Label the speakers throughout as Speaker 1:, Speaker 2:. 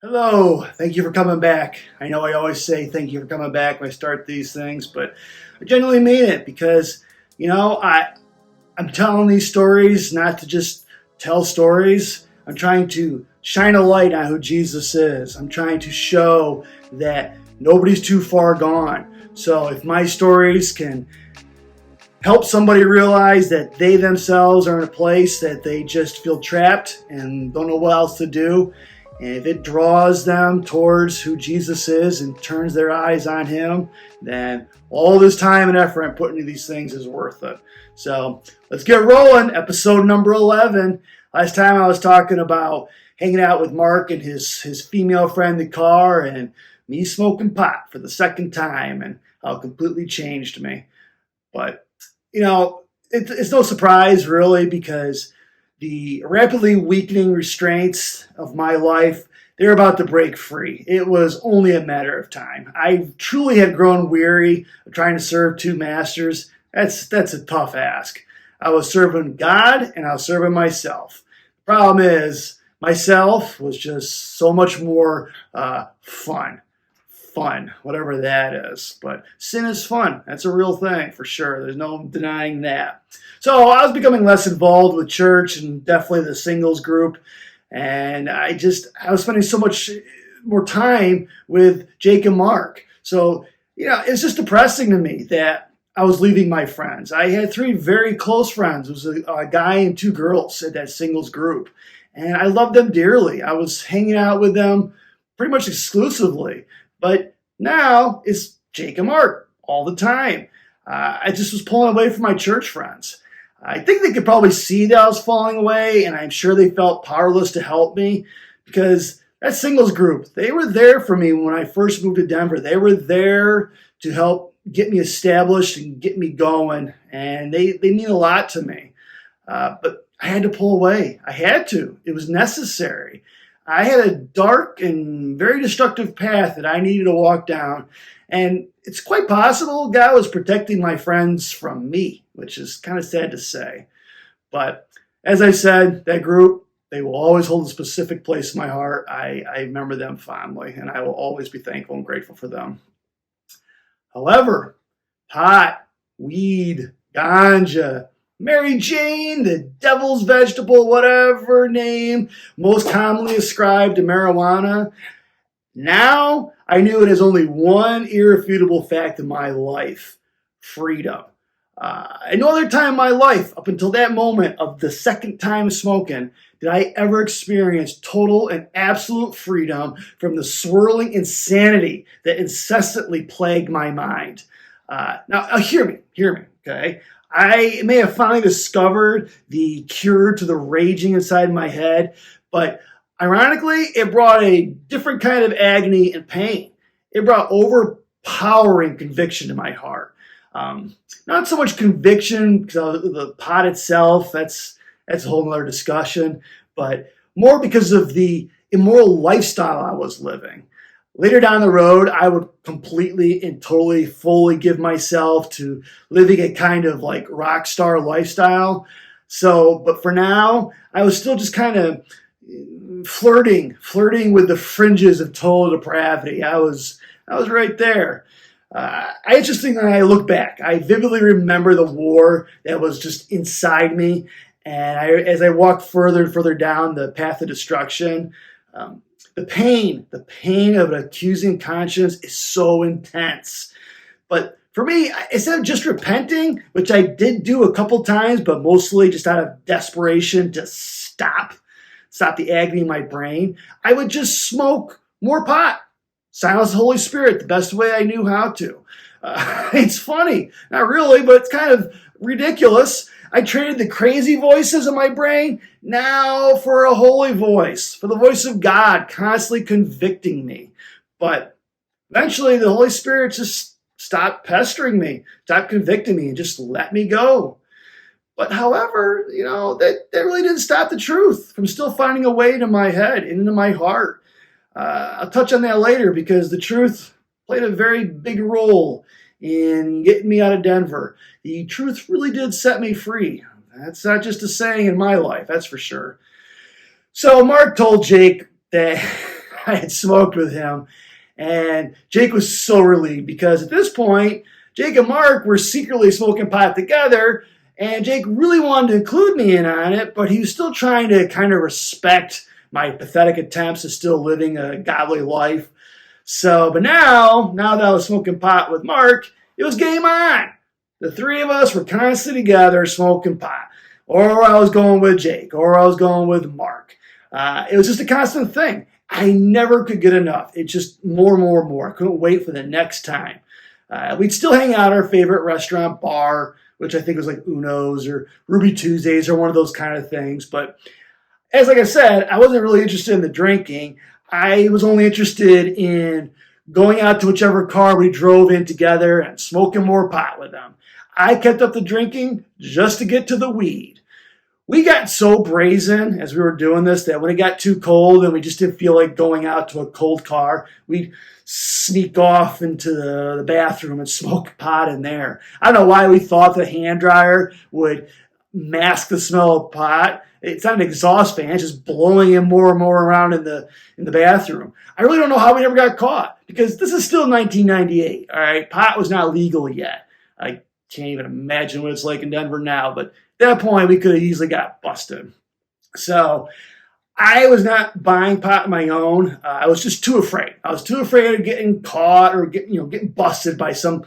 Speaker 1: Hello, thank you for coming back. I know I always say thank you for coming back when I start these things, but I genuinely mean it because, I'm telling these stories not to just tell stories. I'm trying to shine a light on who Jesus is. I'm trying to show that nobody's too far gone. So if my stories can help somebody realize that they themselves are in a place that they just feel trapped and don't know what else to do, and if it draws them towards who Jesus is and turns their eyes on him, then all this time and effort I'm putting into these things is worth it. So let's get rolling. Episode number 11. Last time I was talking about hanging out with Mark and his female friend in the car and me smoking pot for the second time and how it completely changed me. But, it's no surprise really because the rapidly weakening restraints of my life, they're about to break free. It was only a matter of time. I truly had grown weary of trying to serve two masters. That's a tough ask. I was serving God and I was serving myself. The problem is, myself was just so much more fun, whatever that is. But sin is fun. That's a real thing for sure. There's no denying that. So I was becoming less involved with church and definitely the singles group. And I was spending so much more time with Jake and Mark. So, it's just depressing to me that I was leaving my friends. I had three very close friends. It was a guy and two girls at that singles group. And I loved them dearly. I was hanging out with them pretty much exclusively. But now it's Jake and Mark all the time. I just was pulling away from my church friends. I think they could probably see that I was falling away, and I'm sure they felt powerless to help me because that singles group, they were there for me when I first moved to Denver. They were there to help get me established and get me going, and they mean a lot to me. But I had to pull away. I had to. It was necessary. I had a dark and very destructive path that I needed to walk down. And it's quite possible God was protecting my friends from me, which is kind of sad to say. But as I said, that group, they will always hold a specific place in my heart. I remember them fondly, and I will always be thankful and grateful for them. However, pot, weed, ganja, Mary Jane, the devil's vegetable, whatever name most commonly ascribed to marijuana. Now I knew it as only one irrefutable fact in my life: freedom. At no other time in my life, up until that moment of the second time smoking, did I ever experience total and absolute freedom from the swirling insanity that incessantly plagued my mind. Now, hear me, okay? I may have finally discovered the cure to the raging inside my head, but ironically, it brought a different kind of agony and pain. It brought overpowering conviction to my heart. Not so much conviction because of the pot itself, that's a whole other discussion, but more because of the immoral lifestyle I was living. Later down the road, I would completely and totally, fully give myself to living a kind of like rock star lifestyle. So, but for now, I was still just kind of flirting with the fringes of total depravity. I was right there. Interesting when I look back, I vividly remember the war that was just inside me. And as I walked further and further down the path of destruction, the pain of an accusing conscience is so intense. But for me, instead of just repenting, which I did do a couple times, but mostly just out of desperation to stop the agony in my brain, I would just smoke more pot, silence the Holy Spirit the best way I knew how to. It's funny, not really, but it's kind of ridiculous. I traded the crazy voices of my brain now for a holy voice, for the voice of God constantly convicting me. But eventually the Holy Spirit just stopped pestering me, stopped convicting me, and just let me go. But however, that really didn't stop the truth from still finding a way into my head and into my heart. I'll touch on that later because the truth played a very big role in getting me out of Denver. The truth really did set me free. That's not just a saying in my life, that's for sure. So Mark told Jake that I had smoked with him. And Jake was so relieved because at this point, Jake and Mark were secretly smoking pot together, and Jake really wanted to include me in on it, but he was still trying to kind of respect my pathetic attempts at still living a godly life. So, but now that I was smoking pot with Mark, it was game on. The three of us were constantly together smoking pot. Or I was going with Jake, or I was going with Mark. It was just a constant thing. I never could get enough. It's just more and more and more. I couldn't wait for the next time. We'd still hang out at our favorite restaurant bar, which I think was like Uno's or Ruby Tuesdays or one of those kind of things. But like I said, I wasn't really interested in the drinking. I was only interested in going out to whichever car we drove in together and smoking more pot with them. I kept up the drinking just to get to the weed. We got so brazen as we were doing this that when it got too cold and we just didn't feel like going out to a cold car, we'd sneak off into the bathroom and smoke pot in there. I don't know why we thought the hand dryer would mask the smell of pot. It's not an exhaust fan, it's just blowing in more and more around in the bathroom. I really don't know how we never got caught because this is still 1998. All right, pot was not legal yet. I can't even imagine what it's like in Denver now, but at that point we could have easily got busted. So I was not buying pot on my own. I was just too afraid. I was too afraid of getting caught or getting busted by some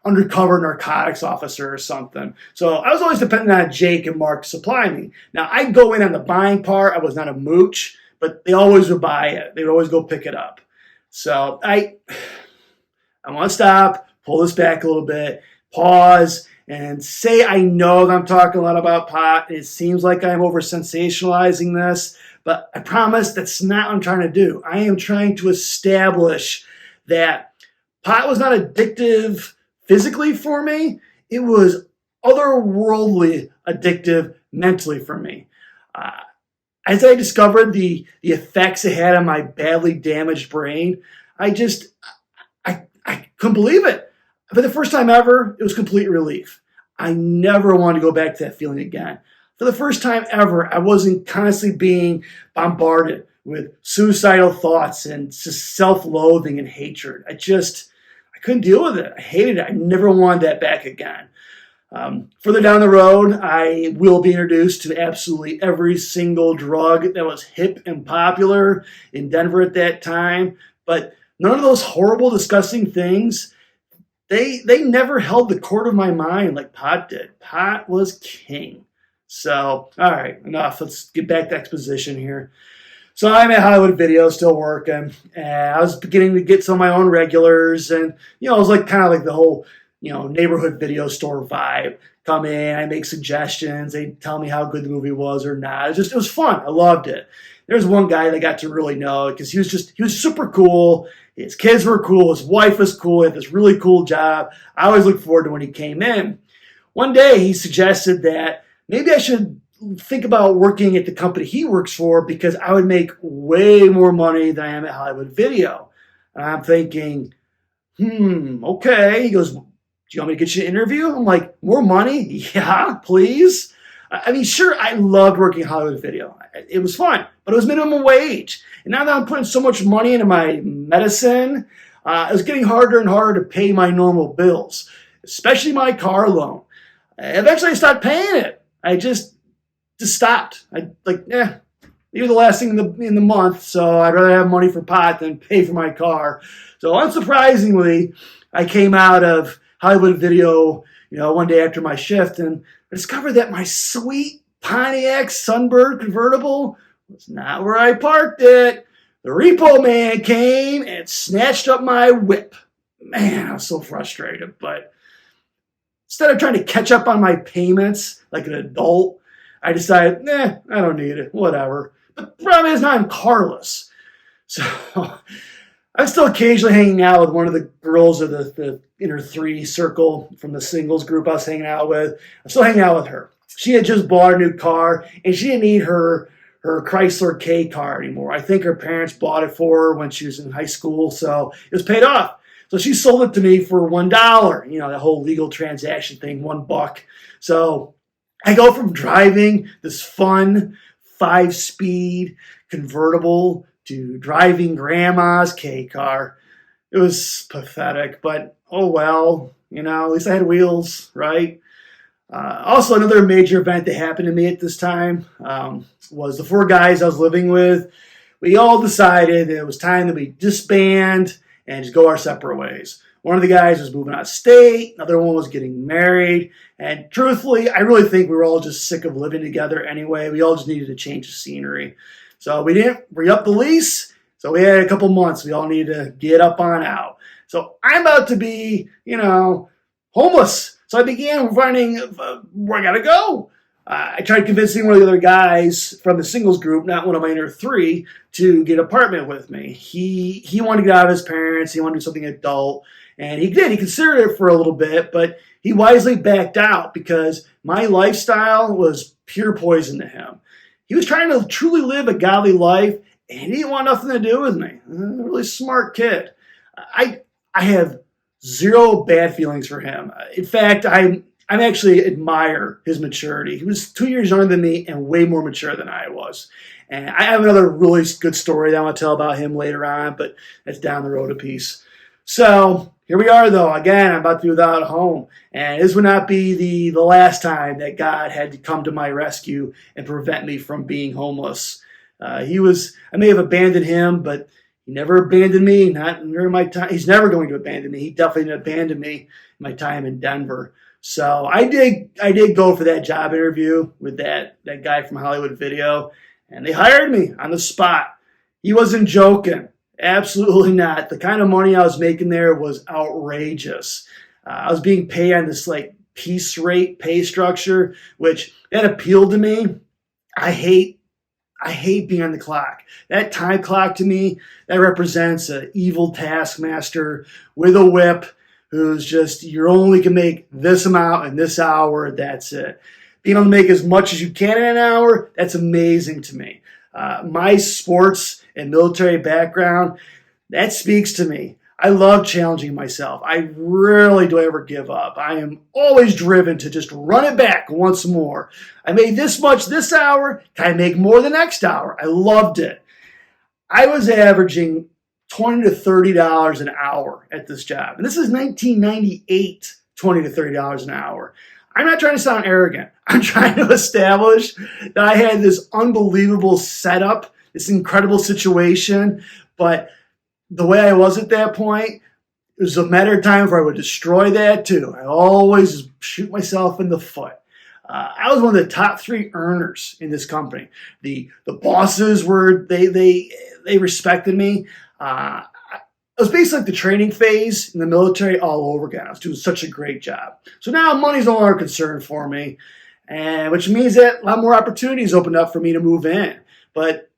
Speaker 1: undercover narcotics officer or something. So I was always dependent on Jake and Mark to supply me. Now I'd go in on the buying part. I was not a mooch, but they always would buy it. They would always go pick it up. So I want to stop, pull this back a little bit, pause, and say I know that I'm talking a lot about pot. It seems like I'm over sensationalizing this, but I promise that's not what I'm trying to do. I am trying to establish that pot was not addictive physically for me. It was otherworldly addictive mentally for me. As I discovered the effects it had on my badly damaged brain, I couldn't believe it. For the first time ever, it was complete relief. I never wanted to go back to that feeling again. For the first time ever, I wasn't constantly being bombarded with suicidal thoughts and just self-loathing and hatred. I couldn't deal with it. I hated it. I never wanted that back again. Further down the road, I will be introduced to absolutely every single drug that was hip and popular in Denver at that time. But none of those horrible, disgusting things, they never held the court of my mind like pot did. Pot was king. So, all right, enough. Let's get back to exposition here. So I'm at Hollywood Video, still working, and I was beginning to get some of my own regulars, and it was like kind of like the whole neighborhood video store vibe. Come in, I make suggestions, they tell me how good the movie was or not. It was fun. I loved it. There's one guy that I got to really know because he was super cool. His kids were cool. His wife was cool. He had this really cool job. I always looked forward to when he came in. One day he suggested that maybe I should think about working at the company he works for because I would make way more money than I am at Hollywood Video. And I'm thinking, okay. He goes, do you want me to get you an interview? I'm like, more money? Yeah, please. I mean, sure, I loved working at Hollywood Video. It was fun, but it was minimum wage. And now that I'm putting so much money into my medicine, it was getting harder and harder to pay my normal bills, especially my car loan. Eventually, I stopped paying it. I just stopped. You're the last thing in the month, so I'd rather have money for pot than pay for my car. So unsurprisingly, I came out of Hollywood Video, one day after my shift, and I discovered that my sweet Pontiac Sunbird convertible was not where I parked it. The repo man came and snatched up my whip. Man, I was so frustrated, but instead of trying to catch up on my payments like an adult, I decided, I don't need it, whatever. But the problem is now I'm Carless. So I'm still occasionally hanging out with one of the girls of the inner three circle from the singles group I was hanging out with. I'm still hanging out with her. She had just bought a new car, and she didn't need her Chrysler K car anymore. I think her parents bought it for her when she was in high school, so it was paid off. So she sold it to me for $1. The whole legal transaction thing, $1. So I go from driving this fun 5-speed convertible to driving grandma's K car. It was pathetic, but oh well, at least I had wheels, right? Also, another major event that happened to me at this time was the 4 guys I was living with. We all decided it was time that we disband and just go our separate ways. One of the guys was moving out of state, another one was getting married, and truthfully, I really think we were all just sick of living together anyway. We all just needed a change of scenery. So we didn't re-up the lease, so we had a couple months. We all needed to get up on out. So I'm about to be, homeless. So I began finding where I got to go. I tried convincing one of the other guys from the singles group, not one of my inner 3, to get an apartment with me. He wanted to get out of his parents. He wanted to do something adult. And he did. He considered it for a little bit, but he wisely backed out because my lifestyle was pure poison to him. He was trying to truly live a godly life, and he didn't want nothing to do with me. A really smart kid. I have zero bad feelings for him. In fact, I actually admire his maturity. He was 2 years younger than me and way more mature than I was. And I have another really good story that I want to tell about him later on, but that's down the road a piece. So here we are, though. Again, I'm about to be without a home. And this would not be the last time that God had to come to my rescue and prevent me from being homeless. I may have abandoned him, but he never abandoned me, not during my time. He's never going to abandon me. He definitely didn't abandon me in my time in Denver. So I did go for that job interview with that guy from Hollywood Video, and they hired me on the spot. He wasn't joking. Absolutely not. The kind of money I was making there was outrageous. I was being paid on this piece rate pay structure, which that appealed to me. I hate being on the clock. That time clock to me, that represents an evil taskmaster with a whip who's just, you only can make this amount in this hour, that's it. Being able to make as much as you can in an hour, that's amazing to me. My sports and military background, that speaks to me. I love challenging myself. I rarely do I ever give up. I am always driven to just run it back once more. I made this much this hour. Can I make more the next hour? I loved it. I was averaging $20 to $30 an hour at this job. And this is 1998, $20 to $30 an hour. I'm not trying to sound arrogant. I'm trying to establish that I had this unbelievable setup, this incredible situation, but the way I was at that point, it was a matter of time before I would destroy that too. I always shoot myself in the foot. I was one of the top 3 earners in this company. The bosses they respected me. It was basically like the training phase in the military all over again. I was doing such a great job. So now money's no longer a concern for me, and which means that a lot more opportunities opened up for me to move in. But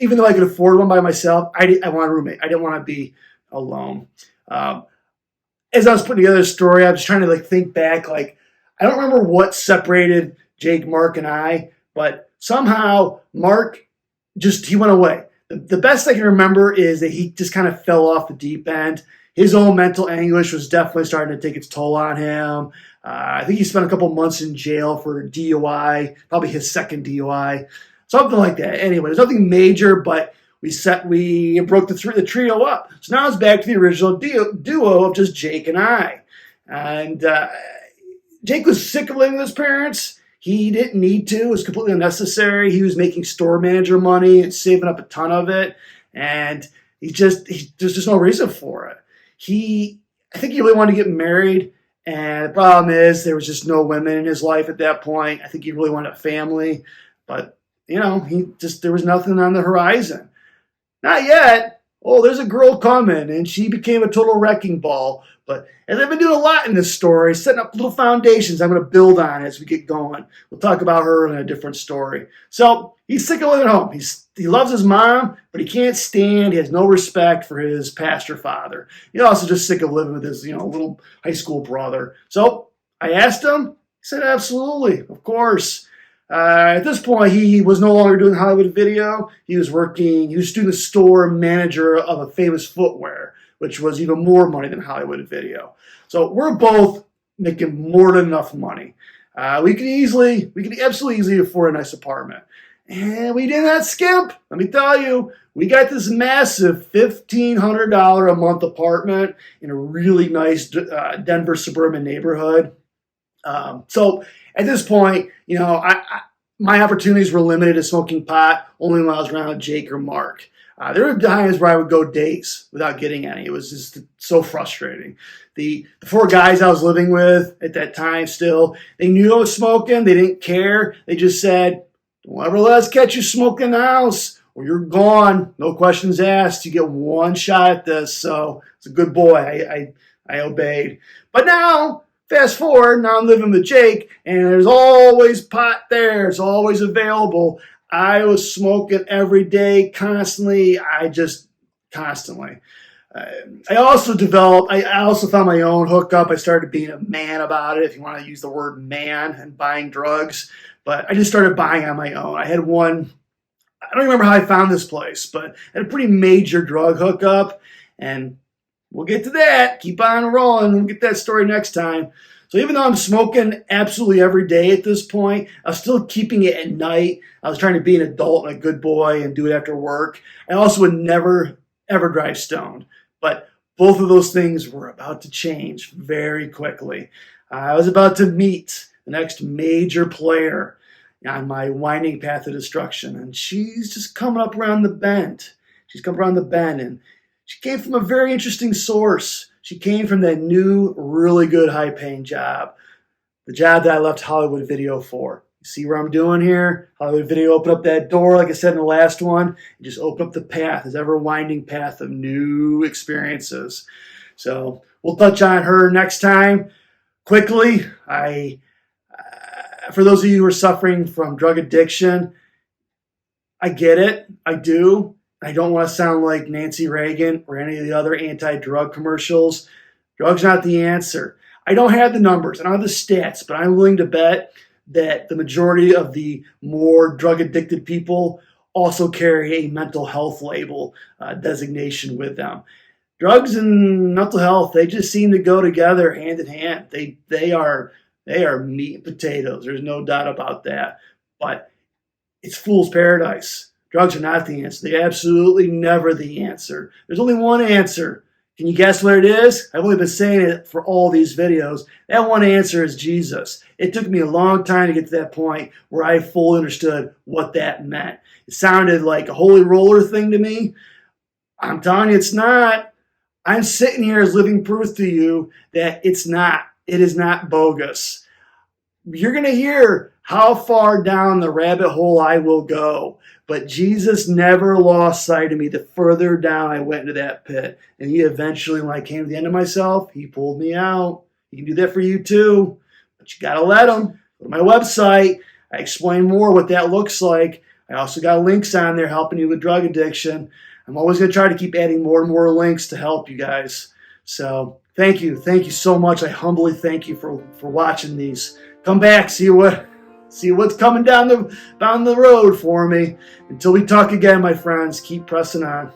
Speaker 1: even though I could afford one by myself, I wanted a roommate. I didn't want to be alone. As I was putting together the story, I was trying to think back. I don't remember what separated Jake, Mark, and I, but somehow Mark he went away. The best I can remember is that he just kind of fell off the deep end. His own mental anguish was definitely starting to take its toll on him. I think he spent a couple months in jail for DUI, probably his second DUI, something like that. Anyway, there's nothing major, but we broke the trio up. So now it's back to the original duo of just Jake and I. And Jake was sick of living with his parents. He didn't need to. It was completely unnecessary. He was making store manager money and saving up a ton of it. And there's just no reason for it. I think he really wanted to get married. And the problem is there was just no women in his life at that point. I think he really wanted a family. But, there was nothing on the horizon. Not yet. Oh, there's a girl coming, and she became a total wrecking ball. But as I've been doing a lot in this story, setting up little foundations I'm going to build on as we get going. We'll talk about her in a different story. So he's sick of living at home. He loves his mom, but he can't stand. He has no respect for his pastor father. He's also just sick of living with his little high school brother. So I asked him. He said, absolutely, of course. At this point, he was no longer doing Hollywood Video. He was doing the store manager of a famous footwear, which was even more money than Hollywood Video. So we're both making more than enough money. We could absolutely easily afford a nice apartment. And we did not skimp. Let me tell you, we got this massive $1,500 a month apartment in a really nice Denver suburban neighborhood. So at this point, my opportunities were limited to smoking pot only when I was around Jake or Mark. There were times where I would go days without getting any. It was just so frustrating. The four guys I was living with at that time still, they knew I was smoking. They didn't care. They just said, don't ever let us catch you smoking in the house or you're gone. No questions asked. You get one shot at this. So it's a good boy. I obeyed. But now, fast forward, now I'm living with Jake, and there's always pot there. It's always available. I was smoking every day, constantly. Constantly. I also found my own hookup. I started being a man about it, if you want to use the word man, and buying drugs. But I just started buying on my own. I had one, I don't remember how I found this place, but I had a pretty major drug hookup, and we'll get to that. Keep on rolling. We'll get that story next time. So even though I'm smoking absolutely every day at this point, I was still keeping it at night. I was trying to be an adult and a good boy and do it after work. I also would never, ever drive stoned. But both of those things were about to change very quickly. I was about to meet the next major player on my winding path of destruction. And she's just coming up around the bend. And she came from a very interesting source. She came from that new, really good, high-paying job. The job that I left Hollywood Video for. You see what I'm doing here? Hollywood Video opened up that door, like I said in the last one, and just opened up the path, this ever-winding path of new experiences. So we'll touch on her next time. Quickly, for those of you who are suffering from drug addiction, I get it. I do. I don't want to sound like Nancy Reagan or any of the other anti-drug commercials. Drugs not the answer. I don't have the numbers. I don't have the stats, but I'm willing to bet that the majority of the more drug-addicted people also carry a mental health label designation with them. Drugs and mental health, they just seem to go together hand in hand. They are meat and potatoes. There's no doubt about that. But it's fool's paradise. Drugs are not the answer. They're absolutely never the answer. There's only one answer. Can you guess what it is? I've only been saying it for all these videos. That one answer is Jesus. It took me a long time to get to that point where I fully understood what that meant. It sounded like a holy roller thing to me. I'm telling you, it's not. I'm sitting here as living proof to you that it's not. It is not bogus. You're going to hear how far down the rabbit hole I will go. But Jesus never lost sight of me the further down I went into that pit. And he eventually, when I came to the end of myself, he pulled me out. He can do that for you too. But you got to let him. Go to my website. I explain more what that looks like. I also got links on there helping you with drug addiction. I'm always going to try to keep adding more and more links to help you guys. So thank you. Thank you so much. I humbly thank you for watching these. Come back. See what's coming down the road for me. Until we talk again, my friends, keep pressing on.